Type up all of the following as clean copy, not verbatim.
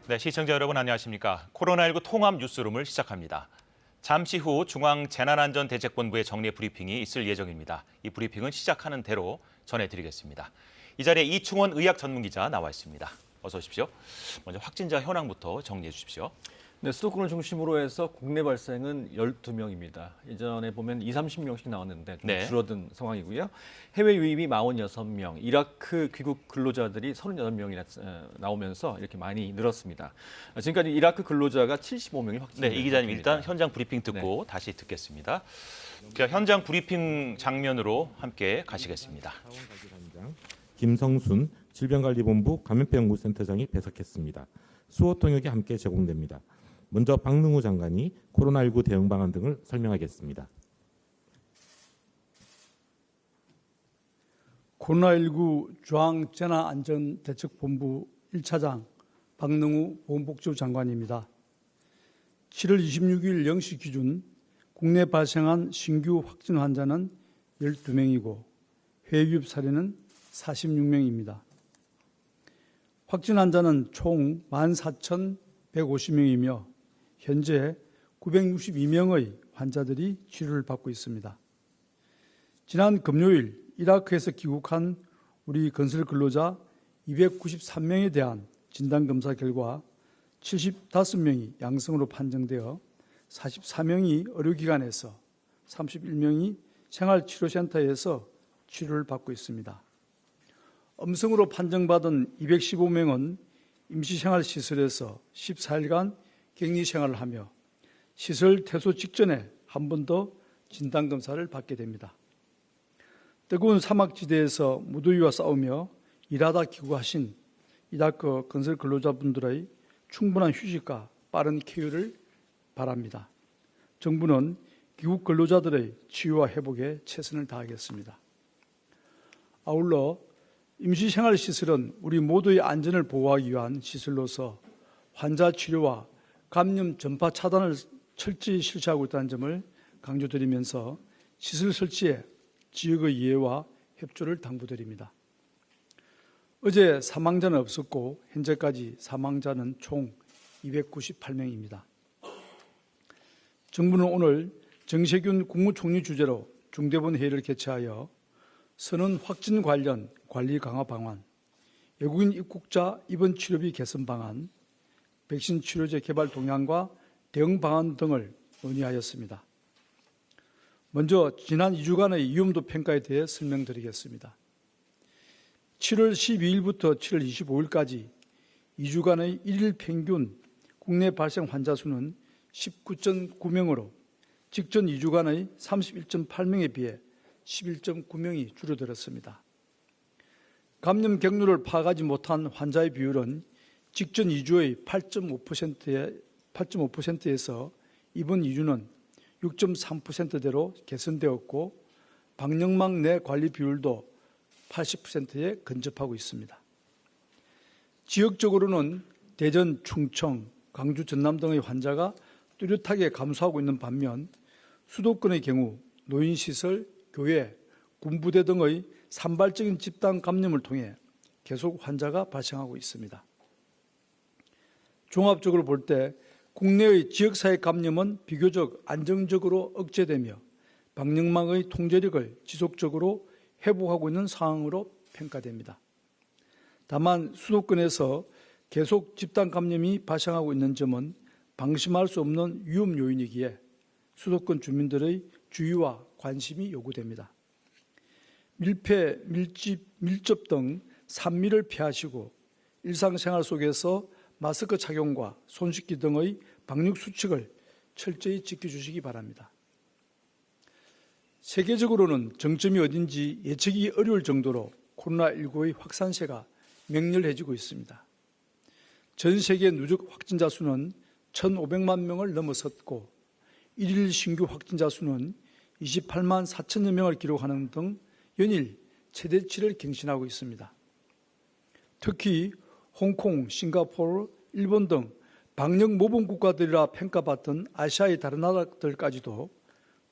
네, 시청자 여러분 안녕하십니까. 코로나19 통합 뉴스룸을 시작합니다. 잠시 후 중앙재난안전대책본부의 정례 브리핑이 있을 예정입니다. 이 브리핑은 시작하는 대로 전해드리겠습니다. 이 자리에 이충원 의학 전문기자 나와 있습니다. 어서 오십시오. 먼저 확진자 현황부터 정리해 주십시오. 네, 수도권을 중심으로 해서 국내 발생은 12명입니다. 예전에 보면 30명씩 나왔는데 좀 네. 줄어든 상황이고요. 해외 유입이 46명, 이라크 귀국 근로자들이 38명이나 나오면서 이렇게 많이 늘었습니다. 지금까지 이라크 근로자가 75명이 확진됐습니다. 네, 이 기자님 일단 현장 브리핑 듣고 다시 듣겠습니다. 자, 현장 브리핑 장면으로 함께 가시겠습니다. 김성순 질병관리본부 감염병연구센터장이 배석했습니다. 수호 통역이 함께 제공됩니다. 먼저 박능후 장관이 코로나19 대응 방안 등을 설명하겠습니다. 코로나19 중앙재난안전대책본부 1차장 박능후 보건복지부 장관입니다. 7월 26일 0시 기준 국내 발생한 신규 확진 환자는 12명이고 해외 유입 사례는 46명입니다. 확진 환자는 총 14,150명이며 현재 962명의 환자들이 치료를 받고 있습니다. 지난 금요일 이라크에서 귀국한 우리 건설 근로자 293명에 대한 진단검사 결과 75명이 양성으로 판정되어 44명이 의료기관에서 31명이 생활치료센터에서 치료를 받고 있습니다. 음성으로 판정받은 215명은 임시생활시설에서 14일간 격리생활을 하며 시설 퇴소 직전에 한 번 더 진단검사를 받게 됩니다. 뜨거운 사막지대에서 무더위와 싸우며 일하다 귀국하신 이라크 건설 근로자분들의 충분한 휴식과 빠른 쾌유를 바랍니다. 정부는 귀국 근로자들의 치유와 회복에 최선을 다하겠습니다. 아울러 임시생활시설은 우리 모두의 안전을 보호하기 위한 시설로서 환자 치료와 감염 전파 차단을 철저히 실시하고 있다는 점을 강조드리면서 시설 설치에 지역의 이해와 협조를 당부드립니다. 어제 사망자는 없었고 현재까지 사망자는 총 298명입니다. 정부는 오늘 정세균 국무총리 주재로 중대본 회의를 개최하여 선언 확진 관련 관리 강화 방안, 외국인 입국자 입원 치료비 개선 방안, 백신 치료제 개발 동향과 대응 방안 등을 논의하였습니다. 먼저 지난 2주간의 위험도 평가에 대해 설명드리겠습니다. 7월 12일부터 7월 25일까지 2주간의 일일 평균 국내 발생 환자 수는 19.9명으로 직전 2주간의 31.8명에 비해 11.9명이 줄어들었습니다. 감염 경로를 파악하지 못한 환자의 비율은 직전 2주의 8.5%에서 이번 2주는 6.3%대로 개선되었고 방역망 내 관리 비율도 80%에 근접하고 있습니다. 지역적으로는 대전, 충청, 광주, 전남 등의 환자가 뚜렷하게 감소하고 있는 반면 수도권의 경우 노인시설, 교회, 군부대 등의 산발적인 집단 감염을 통해 계속 환자가 발생하고 있습니다. 종합적으로 볼 때 국내의 지역사회 감염은 비교적 안정적으로 억제되며 방역망의 통제력을 지속적으로 회복하고 있는 상황으로 평가됩니다. 다만 수도권에서 계속 집단 감염이 발생하고 있는 점은 방심할 수 없는 위험 요인이기에 수도권 주민들의 주의와 관심이 요구됩니다. 밀폐, 밀접 등 산미를 피하시고 일상생활 속에서 마스크 착용과 손 씻기 등의 방역 수칙을 철저히 지켜주시기 바랍니다. 세계적으로는 정점이 어딘지 예측이 어려울 정도로 코로나19의 확산세가 맹렬해지고 있습니다. 전 세계 누적 확진자 수는 1,500만 명을 넘어섰고 일일 신규 확진자 수는 28만 4천여 명을 기록하는 등 연일 최대치를 경신하고 있습니다. 특히 홍콩, 싱가포르, 일본 등 방역 모범 국가들이라 평가받던 아시아의 다른 나라들까지도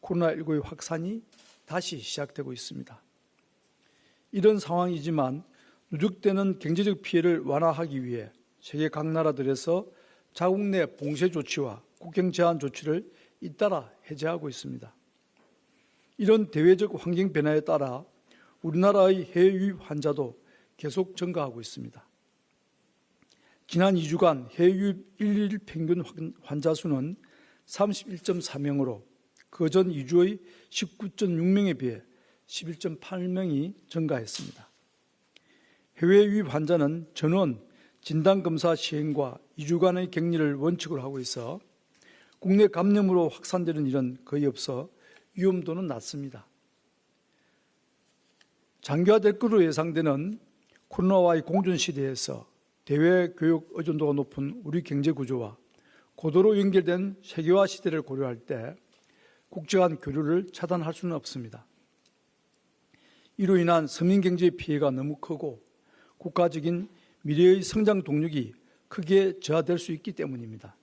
코로나19의 확산이 다시 시작되고 있습니다. 이런 상황이지만 누적되는 경제적 피해를 완화하기 위해 세계 각 나라들에서 자국 내 봉쇄 조치와 국경 제한 조치를 잇따라 해제하고 있습니다. 이런 대외적 환경 변화에 따라 우리나라의 해외 유입 환자도 계속 증가하고 있습니다. 지난 2주간 해외 유입 일일 평균 환자 수는 31.4명으로 그전 2주의 19.6명에 비해 11.8명이 증가했습니다. 해외 유입 환자는 전원 진단검사 시행과 2주간의 격리를 원칙으로 하고 있어 국내 감염으로 확산되는 일은 거의 없어 위험도는 낮습니다. 장기화될 것으로 예상되는 코로나와의 공존 시대에서 대외 교육 의존도가 높은 우리 경제 구조와 고도로 연결된 세계화 시대를 고려할 때 국제 간 교류를 차단할 수는 없습니다. 이로 인한 서민 경제의 피해가 너무 크고 국가적인 미래의 성장 동력이 크게 저하될 수 있기 때문입니다.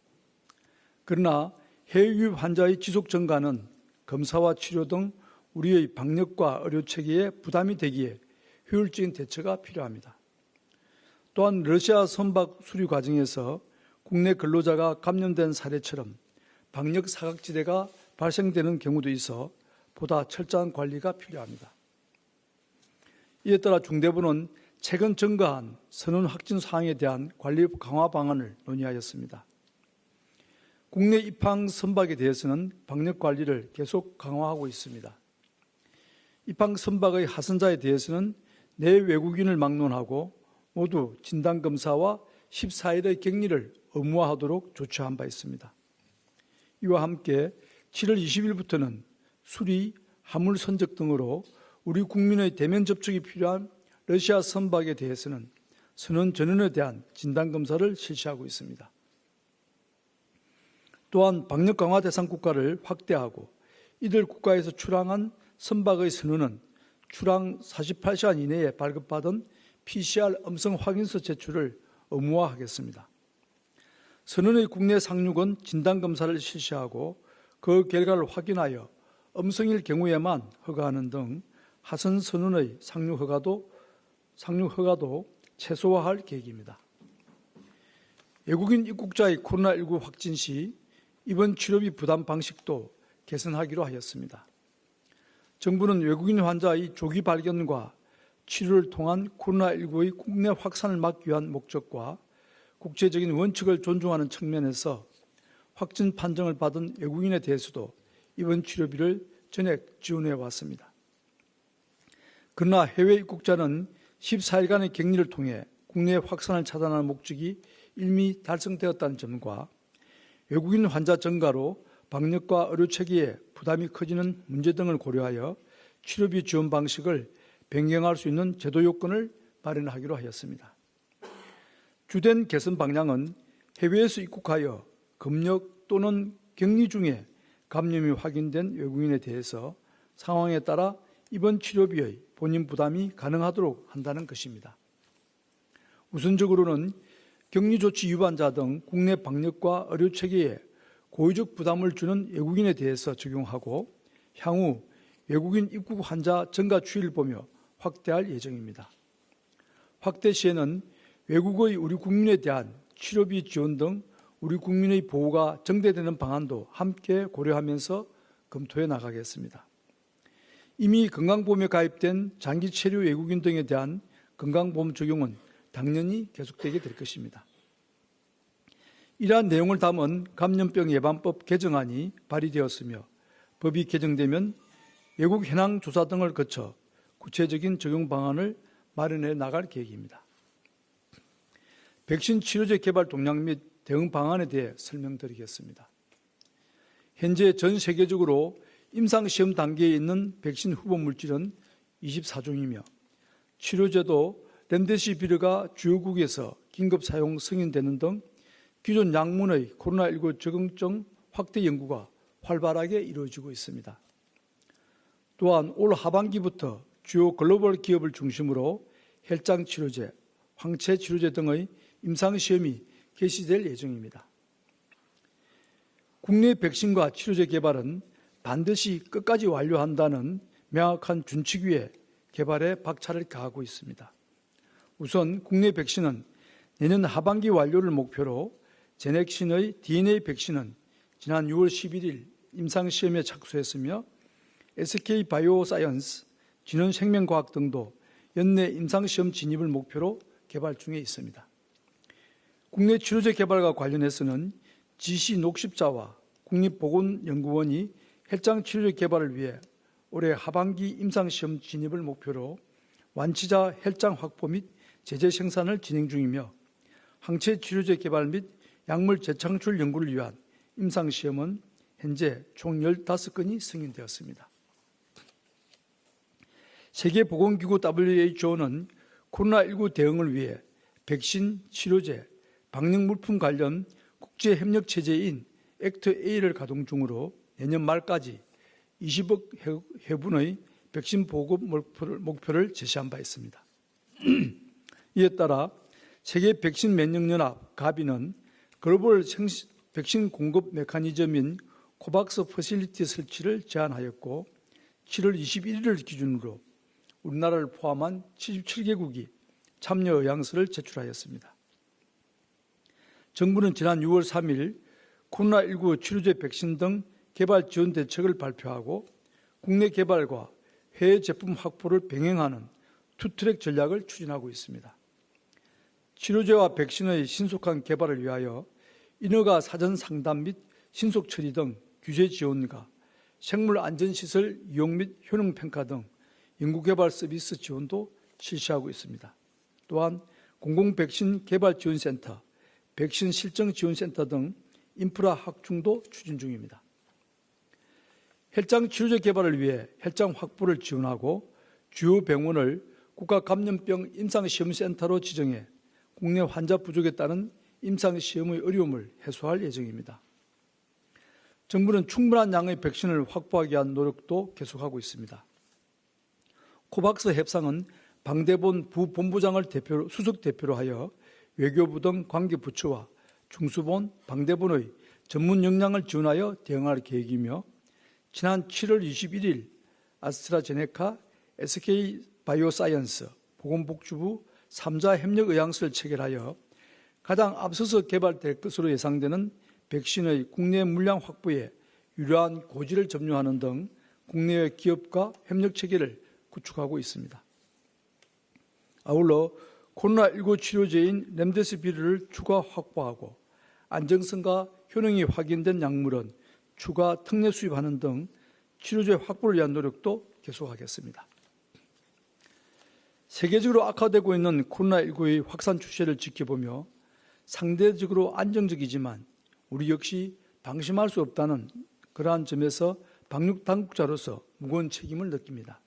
그러나 해외 유입 환자의 지속 증가는 검사와 치료 등 우리의 방역과 의료 체계에 부담이 되기에 효율적인 대처가 필요합니다. 또한 러시아 선박 수리 과정에서 국내 근로자가 감염된 사례처럼 방역 사각지대가 발생되는 경우도 있어 보다 철저한 관리가 필요합니다. 이에 따라 중대부는 최근 증가한 선원 확진 사항에 대한 관리 강화 방안을 논의하였습니다. 국내 입항 선박에 대해서는 방역 관리를 계속 강화하고 있습니다. 입항 선박의 하선자에 대해서는 내 외국인을 막론하고 모두 진단검사와 14일의 격리를 의무화하도록 조치한 바 있습니다. 이와 함께 7월 20일부터는 수리, 화물 선적 등으로 우리 국민의 대면 접촉이 필요한 러시아 선박에 대해서는 선원 전원에 대한 진단검사를 실시하고 있습니다. 또한 방역 강화 대상 국가를 확대하고 이들 국가에서 출항한 선박의 선원은 출항 48시간 이내에 발급받은 PCR 음성 확인서 제출을 의무화하겠습니다. 선원의 국내 상륙은 진단검사를 실시하고 그 결과를 확인하여 음성일 경우에만 허가하는 등 하선 선원의 상륙 허가도 최소화할 계획입니다. 외국인 입국자의 코로나19 확진 시 입원 치료비 부담 방식도 개선하기로 하였습니다. 정부는 외국인 환자의 조기 발견과 치료를 통한 코로나19의 국내 확산을 막기 위한 목적과 국제적인 원칙을 존중하는 측면에서 확진 판정을 받은 외국인에 대해서도 입원 치료비를 전액 지원해 왔습니다. 그러나 해외 입국자는 14일간의 격리를 통해 국내 확산을 차단하는 목적이 이미 달성되었다는 점과 외국인 환자 증가로 방역과 의료 체계에 부담이 커지는 문제 등을 고려하여 치료비 지원 방식을 변경할 수 있는 제도 요건을 마련하기로 하였습니다. 주된 개선 방향은 해외에서 입국하여 검역 또는 격리 중에 감염이 확인된 외국인에 대해서 상황에 따라 입원 치료비의 본인 부담이 가능하도록 한다는 것입니다. 우선적으로는 격리조치 위반자 등 국내 방역과 의료 체계에 고의적 부담을 주는 외국인에 대해서 적용하고 향후 외국인 입국 환자 증가 추이를 보며 확대할 예정입니다. 확대 시에는 외국의 우리 국민에 대한 치료비 지원 등 우리 국민의 보호가 정대되는 방안도 함께 고려하면서 검토해 나가겠습니다. 이미 건강보험에 가입된 장기 체류 외국인 등에 대한 건강보험 적용은 당연히 계속되게 될 것입니다. 이러한 내용을 담은 감염병 예방법 개정안이 발의되었으며 법이 개정되면 외국 현황 조사 등을 거쳐 구체적인 적용 방안을 마련해 나갈 계획입니다. 백신 치료제 개발 동향 및 대응 방안에 대해 설명드리겠습니다. 현재 전 세계적으로 임상시험 단계에 있는 백신 후보 물질은 24종이며 치료제도 렘데시비르가 주요국에서 긴급 사용 승인되는 등 기존 약물의 코로나19 적응증 확대 연구가 활발하게 이루어지고 있습니다. 또한 올 하반기부터 주요 글로벌 기업을 중심으로 혈장 치료제, 황체 치료제 등의 임상시험이 개시될 예정입니다. 국내 백신과 치료제 개발은 반드시 끝까지 완료한다는 명확한 준칙 위에 개발에 박차를 가하고 있습니다. 우선 국내 백신은 내년 하반기 완료를 목표로 제넥신의 DNA 백신은 지난 6월 11일 임상시험에 착수했으며 SK 바이오사이언스, 진원생명과학 등도 연내 임상시험 진입을 목표로 개발 중에 있습니다. 국내 치료제 개발과 관련해서는 GC 녹십자와 국립보건연구원이 혈장 치료제 개발을 위해 올해 하반기 임상시험 진입을 목표로 완치자 혈장 확보 및 제재 생산을 진행 중이며 항체 치료제 개발 및 약물 재창출 연구를 위한 임상시험은 현재 총 15건이 승인되었습니다. 세계보건기구 WHO는 코로나19 대응을 위해 백신, 치료제, 방역물품 관련 국제협력체제인 액트-A를 가동 중으로 내년 말까지 20억 회분의 백신 보급 목표를 제시한 바 있습니다. 이에 따라 세계 백신 면역연합 가비는 글로벌 백신 공급 메커니즘인 코박스 퍼실리티 설치를 제안하였고 7월 21일을 기준으로 우리나라를 포함한 77개국이 참여 의향서를 제출하였습니다. 정부는 지난 6월 3일 코로나19 치료제 백신 등 개발 지원 대책을 발표하고 국내 개발과 해외 제품 확보를 병행하는 투트랙 전략을 추진하고 있습니다. 치료제와 백신의 신속한 개발을 위하여 인허가 사전 상담 및 신속 처리 등 규제 지원과 생물 안전시설 이용 및 효능 평가 등 연구개발 서비스 지원도 실시하고 있습니다. 또한 공공백신 개발지원센터, 백신 실정 지원센터 등 인프라 확충도 추진 중입니다. 혈장 치료제 개발을 위해 혈장 확보를 지원하고 주요 병원을 국가감염병 임상시험센터로 지정해 국내 환자 부족에 따른 임상시험의 어려움을 해소할 예정입니다. 정부는 충분한 양의 백신을 확보하기 위한 노력도 계속하고 있습니다. 코박스 협상은 방대본 부본부장을 수석 대표로 하여 외교부 등 관계부처와 중수본, 방대본의 전문 역량을 지원하여 대응할 계획이며 지난 7월 21일 아스트라제네카, SK 바이오사이언스, 보건복지부 3자 협력 의향서를 체결하여 가장 앞서서 개발될 것으로 예상되는 백신의 국내 물량 확보에 유효한 고지를 점유하는 등 국내외 기업과 협력 체계를 구축하고 있습니다. 아울러 코로나19 치료제인 렘데시비르를 추가 확보하고 안정성과 효능이 확인된 약물은 추가 특례 수입하는 등 치료제 확보를 위한 노력도 계속하겠습니다. 세계적으로 악화되고 있는 코로나19의 확산 추세를 지켜보며 상대적으로 안정적이지만 우리 역시 방심할 수 없다는 그러한 점에서 방역 당국자로서 무거운 책임을 느낍니다.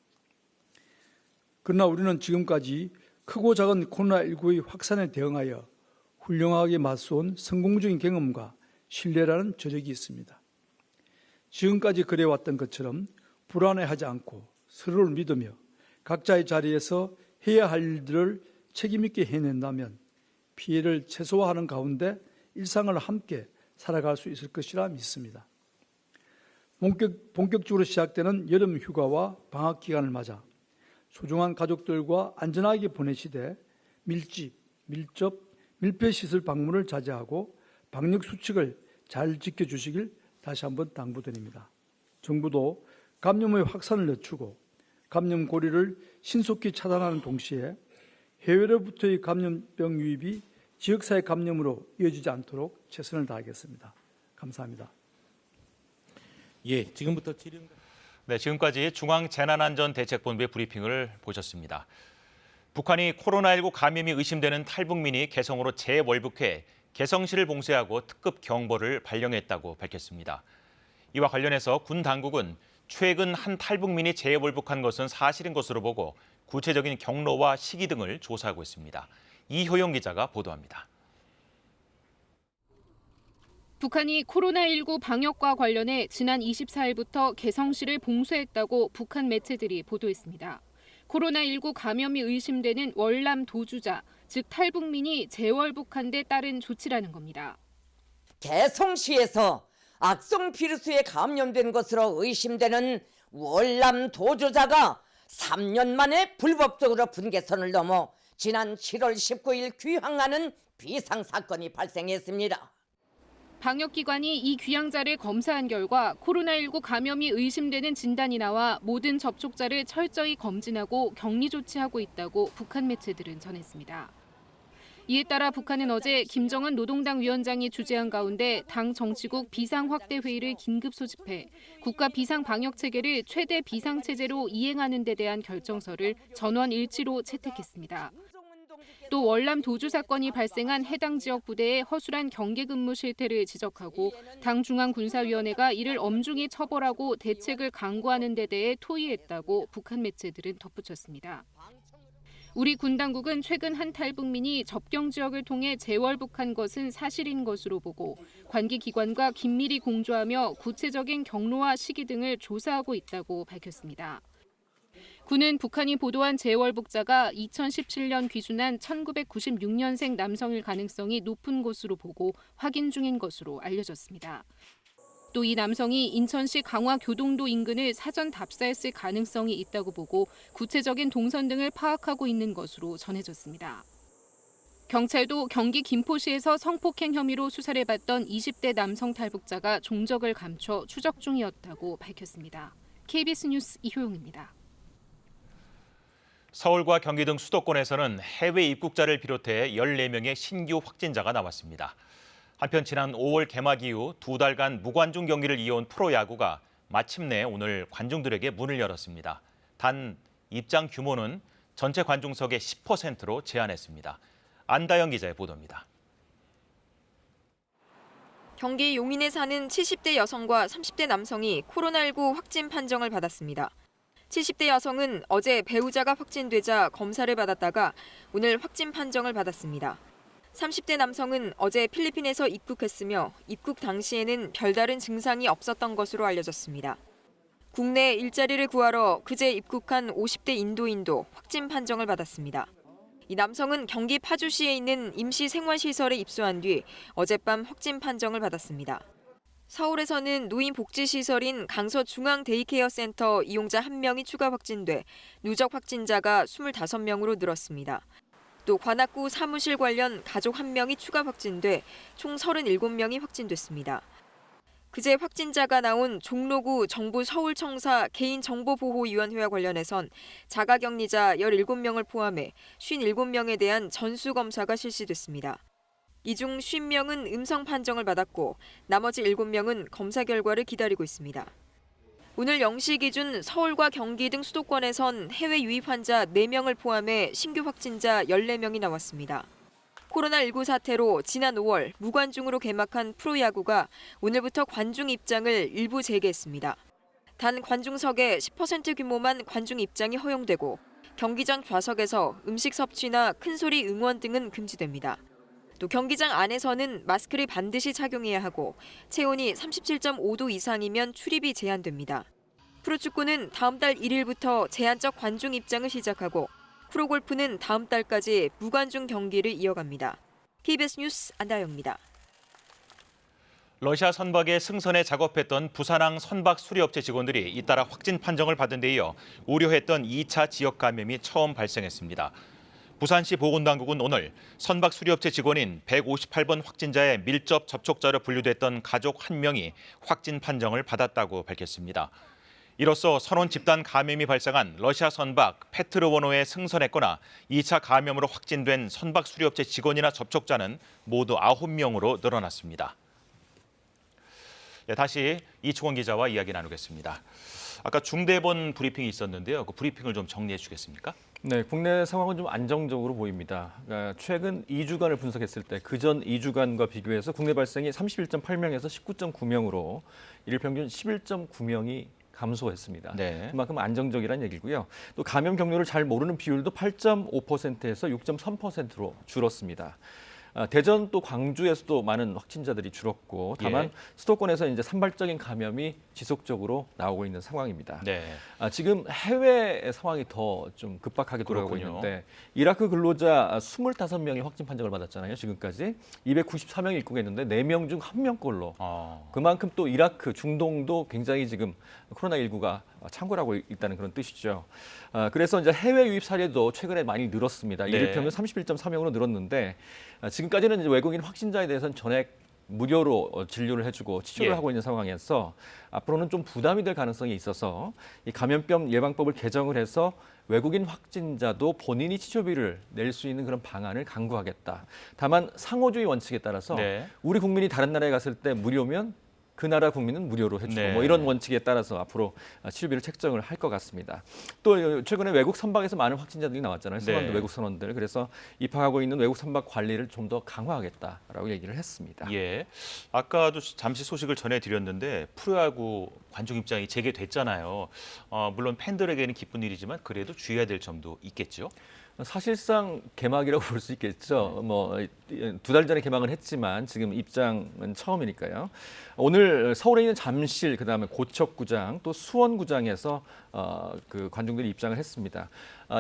그러나 우리는 지금까지 크고 작은 코로나19의 확산에 대응하여 훌륭하게 맞서온 성공적인 경험과 신뢰라는 저력이 있습니다. 지금까지 그래왔던 것처럼 불안해하지 않고 서로를 믿으며 각자의 자리에서 해야 할 일들을 책임있게 해낸다면 피해를 최소화하는 가운데 일상을 함께 살아갈 수 있을 것이라 믿습니다. 본격적으로 시작되는 여름 휴가와 방학 기간을 맞아 소중한 가족들과 안전하게 보내시되 밀집, 밀접, 밀폐시설 방문을 자제하고 방역 수칙을 잘 지켜주시길 다시 한번 당부드립니다. 정부도 감염의 확산을 늦추고 감염 고리를 신속히 차단하는 동시에 해외로부터의 감염병 유입이 지역사회 감염으로 이어지지 않도록 최선을 다하겠습니다. 감사합니다. 예, 지금부터 네, 지금까지 중앙재난안전대책본부의 브리핑을 보셨습니다. 북한이 코로나19 감염이 의심되는 탈북민이 개성으로 재월북해 개성시를 봉쇄하고 특급 경보를 발령했다고 밝혔습니다. 이와 관련해서 군 당국은 최근 한 탈북민이 재월북한 것은 사실인 것으로 보고 구체적인 경로와 시기 등을 조사하고 있습니다. 이효영 기자가 보도합니다. 북한이 코로나19 방역과 관련해 지난 24일부터 개성시를 봉쇄했다고 북한 매체들이 보도했습니다. 코로나19 감염이 의심되는 월남 도주자, 즉 탈북민이 재월북한 데 따른 조치라는 겁니다. 개성시에서 악성 비루스에 감염된 것으로 의심되는 월남 도주자가 3년 만에 불법적으로 분계선을 넘어 지난 7월 19일 귀향하는 비상사건이 발생했습니다. 방역기관이 이 귀향자를 검사한 결과 코로나19 감염이 의심되는 진단이 나와 모든 접촉자를 철저히 검진하고 격리 조치하고 있다고 북한 매체들은 전했습니다. 이에 따라 북한은 어제 김정은 노동당 위원장이 주재한 가운데 당 정치국 비상확대회의를 긴급 소집해 국가 비상방역체계를 최대 비상체제로 이행하는 데 대한 결정서를 전원 일치로 채택했습니다. 또 월남 도주 사건이 발생한 해당 지역 부대의 허술한 경계 근무 실태를 지적하고 당 중앙군사위원회가 이를 엄중히 처벌하고 대책을 강구하는 데 대해 토의했다고 북한 매체들은 덧붙였습니다. 우리 군 당국은 최근 한 탈북민이 접경 지역을 통해 재월북한 것은 사실인 것으로 보고 관계 기관과 긴밀히 공조하며 구체적인 경로와 시기 등을 조사하고 있다고 밝혔습니다. 군은 북한이 보도한 재월북자가 2017년 귀순한 1996년생 남성일 가능성이 높은 것으로 보고 확인 중인 것으로 알려졌습니다. 또 이 남성이 인천시 강화교동도 인근을 사전 답사했을 가능성이 있다고 보고 구체적인 동선 등을 파악하고 있는 것으로 전해졌습니다. 경찰도 경기 김포시에서 성폭행 혐의로 수사를 받던 20대 남성 탈북자가 종적을 감춰 추적 중이었다고 밝혔습니다. KBS 뉴스 이효영입니다. 서울과 경기 등 수도권에서는 해외 입국자를 비롯해 14명의 신규 확진자가 나왔습니다. 한편 지난 5월 개막 이후 2달간 무관중 경기를 이어온 프로야구가 마침내 오늘 관중들에게 문을 열었습니다. 단 입장 규모는 전체 관중석의 10%로 제한했습니다. 안다영 기자의 보도입니다. 경기 용인에 사는 70대 여성과 30대 남성이 코로나19 확진 판정을 받았습니다. 70대 여성은 어제 배우자가 확진되자 검사를 받았다가 오늘 확진 판정을 받았습니다. 30대 남성은 어제 필리핀에서 입국했으며 입국 당시에는 별다른 증상이 없었던 것으로 알려졌습니다. 국내 일자리를 구하러 그제 입국한 50대 인도인도 확진 판정을 받았습니다. 이 남성은 경기 파주시에 있는 임시 생활시설에 입소한 뒤 어젯밤 확진 판정을 받았습니다. 서울에서는 노인 복지시설인 강서 중앙데이케어센터 이용자 1명이 추가 확진돼 누적 확진자가 25명으로 늘었습니다. 또 관악구 사무실 관련 가족 1명이 추가 확진돼 총 37명이 확진됐습니다. 그제 확진자가 나온 종로구 정부 서울청사 개인정보보호위원회와 관련해선 자가격리자 17명을 포함해 57명에 대한 전수검사가 실시됐습니다. 이 중 50명은 음성 판정을 받았고 나머지 7명은 검사 결과를 기다리고 있습니다. 오늘 0시 기준 서울과 경기 등 수도권에선 해외 유입 환자 4명을 포함해 신규 확진자 14명이 나왔습니다. 코로나19 사태로 지난 5월 무관중으로 개막한 프로야구가 오늘부터 관중 입장을 일부 재개했습니다. 단 관중석의 10% 규모만 관중 입장이 허용되고 경기장 좌석에서 음식 섭취나 큰소리 응원 등은 금지됩니다. 또 경기장 안에서는 마스크를 반드시 착용해야 하고 체온이 37.5도 이상이면 출입이 제한됩니다. 프로축구는 다음 달 1일부터 제한적 관중 입장을 시작하고 프로골프는 다음 달까지 무관중 경기를 이어갑니다. KBS 뉴스 안다영입니다. 러시아 선박의 승선에 작업했던 부산항 선박 수리업체 직원들이 잇따라 확진 판정을 받은 데 이어 우려했던 2차 지역 감염이 처음 발생했습니다. 부산시 보건당국은 오늘 선박 수리업체 직원인 158번 확진자의 밀접 접촉자로 분류됐던 가족 1명이 확진 판정을 받았다고 밝혔습니다. 이로써 선원 집단 감염이 발생한 러시아 선박 페트로보노에 승선했거나 2차 감염으로 확진된 선박 수리업체 직원이나 접촉자는 모두 9명으로 늘어났습니다. 다시 이충원 기자와 이야기 나누겠습니다. 아까 중대본 브리핑이 있었는데요. 그 브리핑을 좀 정리해 주겠습니까? 네, 국내 상황은 좀 안정적으로 보입니다. 그러니까 최근 2주간을 분석했을 때 그전 2주간과 비교해서 국내 발생이 31.8명에서 19.9명으로 일 평균 11.9명이 감소했습니다. 네. 그만큼 안정적이라는 얘기고요. 또 감염 경로를 잘 모르는 비율도 8.5%에서 6.3%로 줄었습니다. 대전 또 광주에서도 많은 확진자들이 줄었고 다만 수도권에서 이제 산발적인 감염이 지속적으로 나오고 있는 상황입니다. 네. 지금 해외 상황이 더 좀 급박하게 돌아가고 그렇군요. 있는데 이라크 근로자 25명이 확진 판정을 받았잖아요. 지금까지 294명이 입국했는데 4명 중 1명꼴로 그만큼 또 이라크, 중동도 굉장히 지금 코로나19가 창궐하고 있다는 그런 뜻이죠. 그래서 이제 해외 유입 사례도 최근에 많이 늘었습니다. 네. 일일 평균 31.3명으로 늘었는데 지금까지는 이제 외국인 확진자에 대해서는 전액 무료로 진료를 해주고 치료를 예. 하고 있는 상황에서 앞으로는 좀 부담이 될 가능성이 있어서 이 감염병 예방법을 개정을 해서 외국인 확진자도 본인이 치료비를 낼 수 있는 그런 방안을 강구하겠다. 다만 상호주의 원칙에 따라서 네. 우리 국민이 다른 나라에 갔을 때 무료면 그 나라 국민은 무료로 해주고 네. 뭐 이런 원칙에 따라서 앞으로 치료비를 책정을 할 것 같습니다. 또 최근에 외국 선박에서 많은 확진자들이 나왔잖아요. 선원들, 네. 외국 선원들. 그래서 입항하고 있는 외국 선박 관리를 좀 더 강화하겠다라고 얘기를 했습니다. 예. 아까도 잠시 소식을 전해드렸는데 프로야구 관중 입장이 재개됐잖아요. 물론 팬들에게는 기쁜 일이지만 그래도 주의해야 될 점도 있겠죠. 사실상 개막이라고 볼 수 있겠죠. 뭐 2달 전에 개막을 했지만 지금 입장은 처음이니까요. 오늘 서울에 있는 잠실, 그다음에 고척구장, 또 수원구장에서 그 관중들이 입장을 했습니다.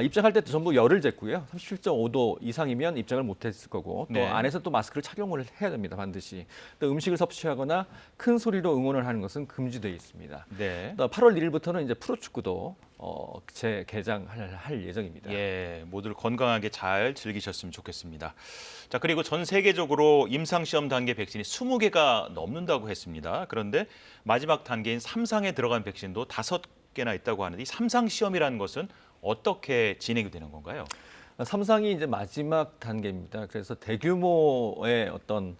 입장할 때 전부 열을 쟀고요. 37.5도 이상이면 입장을 못했을 거고 또 네. 안에서 또 마스크를 착용을 해야 됩니다. 반드시. 또 음식을 섭취하거나 큰 소리로 응원을 하는 것은 금지되어 있습니다. 네. 또 8월 1일부터는 이제 프로축구도 재개장할 예정입니다. 예, 모두를 건강하게 잘 즐기셨으면 좋겠습니다. 자, 그리고 전 세계적으로 임상시험 단계 백신이 20개가 넘는다고 했습니다. 그런데 마지막 단계인 3상에 들어간 백신도 5개나 있다고 하는데 이 3상 시험이라는 것은 어떻게 진행이 되는 건가요? 3상이 이제 마지막 단계입니다. 그래서 대규모의 어떤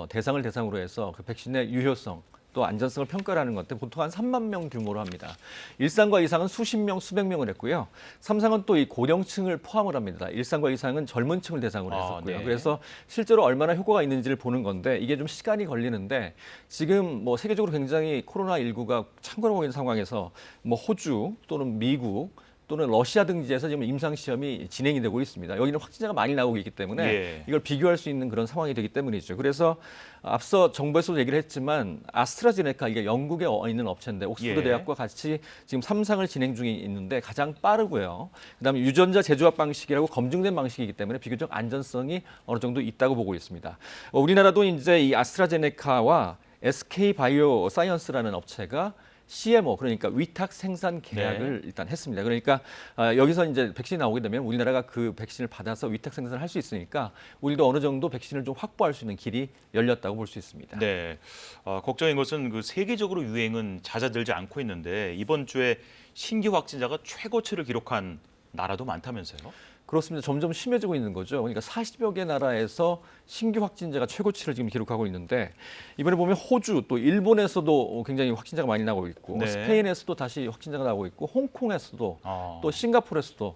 대상을 대상으로 해서 그 백신의 유효성 또 안전성을 평가하는 건데 보통 한 3만 명 규모로 합니다. 1상과 2상은 수십 명, 수백 명을 했고요. 3상은 또 이 고령층을 포함을 합니다. 1상과 2상은 젊은 층을 대상으로 했었고요. 네. 그래서 실제로 얼마나 효과가 있는지를 보는 건데 이게 좀 시간이 걸리는데 지금 뭐 세계적으로 굉장히 코로나19가 창궐하고 있는 상황에서 뭐 호주 또는 미국 또는 러시아 등지에서 지금 임상시험이 진행이 되고 있습니다. 여기는 확진자가 많이 나오고 있기 때문에 예. 이걸 비교할 수 있는 그런 상황이 되기 때문이죠. 그래서 앞서 정부에서도 얘기를 했지만 아스트라제네카 이게 영국에 있는 업체인데 옥스퍼드 예. 대학과 같이 지금 3상을 진행 중에 있는데 가장 빠르고요. 그다음에 유전자 재조합 방식이라고 검증된 방식이기 때문에 비교적 안전성이 어느 정도 있다고 보고 있습니다. 우리나라도 이제 이 아스트라제네카와 SK 바이오 사이언스라는 업체가 CMO 그러니까 위탁 생산 계약을 일단 했습니다. 그러니까 여기서 이제 백신이 나오게 되면 우리나라가 그 백신을 받아서 위탁 생산을 할 수 있으니까 우리도 어느 정도 백신을 좀 확보할 수 있는 길이 열렸다고 볼 수 있습니다. 네. 걱정인 것은 그 세계적으로 유행은 잦아들지 않고 있는데 이번 주에 신규 확진자가 최고치를 기록한 나라도 많다면서요? 그렇습니다. 점점 심해지고 있는 거죠. 그러니까 40여 개 나라에서 신규 확진자가 최고치를 지금 기록하고 있는데 이번에 보면 호주 또 일본에서도 굉장히 확진자가 많이 나오고 있고 네. 스페인에서도 다시 확진자가 나오고 있고 홍콩에서도 또 싱가포르에서도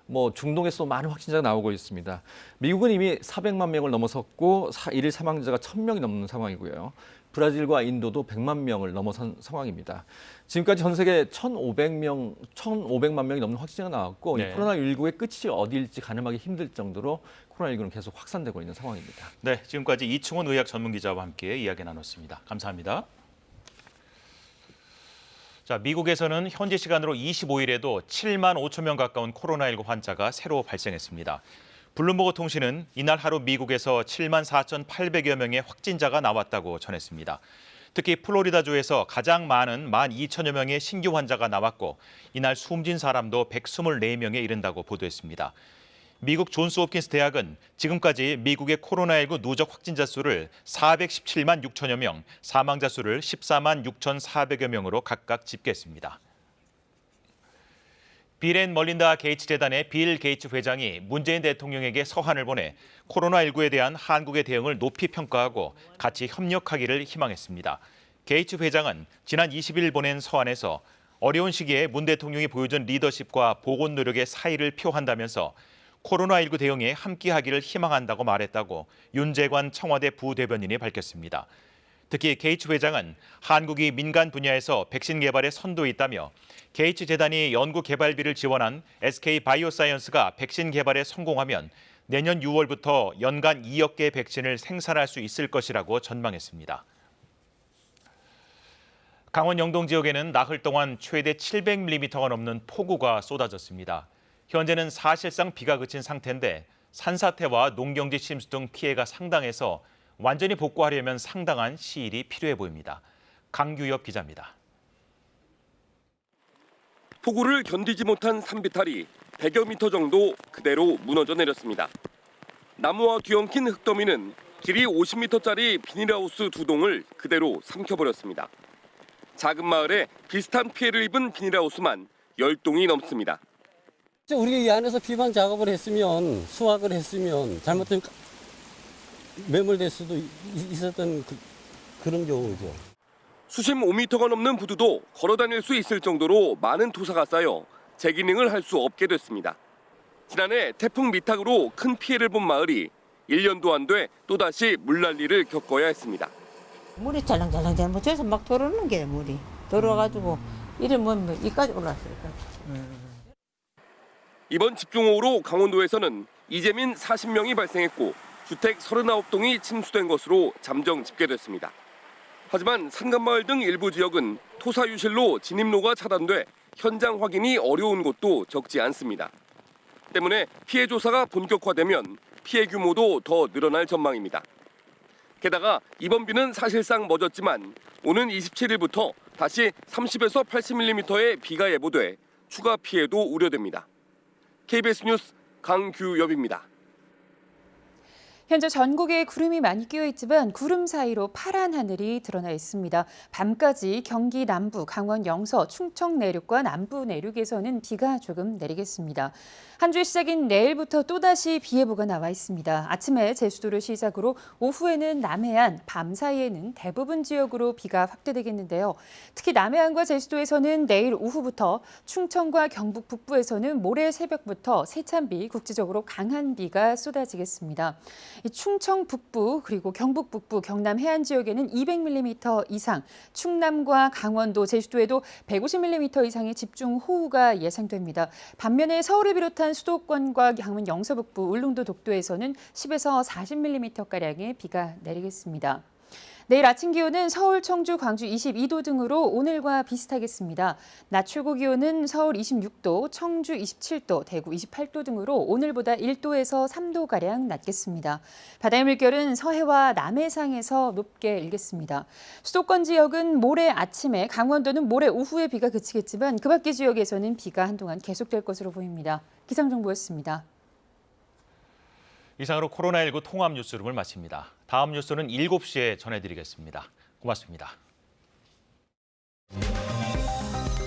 뭐 중동에서도 많은 확진자가 나오고 있습니다. 미국은 이미 400만 명을 넘어섰고 일일 사망자가 1,000명이 넘는 상황이고요. 브라질과 인도도 100만 명을 넘어선 상황입니다. 지금까지 전 세계 1,500만 명이 넘는 확진자가 나왔고 네. 이 코로나19의 끝이 어디일지 가늠하기 힘들 정도로 코로나19는 계속 확산되고 있는 상황입니다. 네, 지금까지 이충원 의학 전문 기자와 함께 이야기 나눴습니다. 감사합니다. 자, 미국에서는 현지 시간으로 25일에도 7만 5천 명 가까운 코로나19 환자가 새로 발생했습니다. 블룸버그 통신은 이날 하루 미국에서 7만 4,800여 명의 확진자가 나왔다고 전했습니다. 특히 플로리다주에서 가장 많은 12,000여 명의 신규 환자가 나왔고 이날 숨진 사람도 124명에 이른다고 보도했습니다. 미국 존스홉킨스 대학은 지금까지 미국의 코로나19 누적 확진자 수를 417만 6천여 명, 사망자 수를 14만 6,400여 명으로 각각 집계했습니다. 빌 앤 멀린다 게이츠 재단의 빌 게이츠 회장이 문재인 대통령에게 서한을 보내 코로나19에 대한 한국의 대응을 높이 평가하고 같이 협력하기를 희망했습니다. 게이츠 회장은 지난 20일 보낸 서한에서 어려운 시기에 문 대통령이 보여준 리더십과 보건 노력의 사의를 표한다면서 코로나19 대응에 함께하기를 희망한다고 말했다고 윤재관 청와대 부대변인이 밝혔습니다. 특히 게이츠 회장은 한국이 민간 분야에서 백신 개발에 선도에 있다며 게이츠 재단이 연구 개발비를 지원한 SK 바이오사이언스가 백신 개발에 성공하면 내년 6월부터 연간 2억 개의 백신을 생산할 수 있을 것이라고 전망했습니다. 강원 영동 지역에는 나흘 동안 최대 700mm가 넘는 폭우가 쏟아졌습니다. 현재는 사실상 비가 그친 상태인데 산사태와 농경지 침수 등 피해가 상당해서 완전히 복구하려면 상당한 시일이 필요해 보입니다. 강규엽 기자입니다. 폭우를 견디지 못한 산비탈이 100여 미터 정도 그대로 무너져 내렸습니다. 나무와 뒤엉킨 흙더미는 길이 50m짜리 비닐하우스 2동을 그대로 삼켜버렸습니다. 작은 마을에 비슷한 피해를 입은 비닐하우스만 10동이 넘습니다. 우리가 이 안에서 비방 작업을 했으면, 수확을 했으면 잘못되면 매몰될 수도 있었던 그런 경우죠. 수심 5m가 넘는 부두도 걸어 다닐 수 있을 정도로 많은 토사가 쌓여 재기능을 할 수 없게 됐습니다. 지난해 태풍 미탁으로 큰 피해를 본 마을이 1년도 안 돼 또다시 물난리를 겪어야 했습니다. 물이 잘랑잘랑 잘못해서 막 들어오는 게 물이 들어와가지고 이러면 이까지 올랐어요. 이번 집중호우로 강원도에서는 이재민 40명이 발생했고 주택 39동이 침수된 것으로 잠정 집계됐습니다. 하지만 산간마을 등 일부 지역은 토사 유실로 진입로가 차단돼 현장 확인이 어려운 곳도 적지 않습니다. 때문에 피해 조사가 본격화되면 피해 규모도 더 늘어날 전망입니다. 게다가 이번 비는 사실상 멎었지만 오는 27일부터 다시 30에서 80mm의 비가 예보돼 추가 피해도 우려됩니다. KBS 뉴스 강규엽입니다. 현재 전국에 구름이 많이 끼어 있지만 구름 사이로 파란 하늘이 드러나 있습니다. 밤까지 경기 남부, 강원 영서, 충청 내륙과 남부 내륙에서는 비가 조금 내리겠습니다. 한 주의 시작인 내일부터 또다시 비 예보가 나와 있습니다. 아침에 제주도를 시작으로 오후에는 남해안, 밤 사이에는 대부분 지역으로 비가 확대되겠는데요. 특히 남해안과 제주도에서는 내일 오후부터, 충청과 경북 북부에서는 모레 새벽부터 세찬비, 국지적으로 강한 비가 쏟아지겠습니다. 충청 북부 그리고 경북 북부, 경남 해안 지역에는 200mm 이상, 충남과 강원도, 제주도에도 150mm 이상의 집중호우가 예상됩니다. 반면에 서울을 비롯한 수도권과 강원 영서 북부, 울릉도 독도에서는 10에서 40mm가량의 비가 내리겠습니다. 내일 아침 기온은 서울, 청주, 광주 22도 등으로 오늘과 비슷하겠습니다. 낮 최고 기온은 서울 26도, 청주 27도, 대구 28도 등으로 오늘보다 1도에서 3도가량 낮겠습니다. 바다의 물결은 서해와 남해상에서 높게 일겠습니다. 수도권 지역은 모레 아침에, 강원도는 모레 오후에 비가 그치겠지만 그 밖의 지역에서는 비가 한동안 계속될 것으로 보입니다. 기상정보였습니다. 이상으로 코로나19 통합 뉴스룸을 마칩니다. 다음 뉴스는 7시에 전해드리겠습니다. 고맙습니다.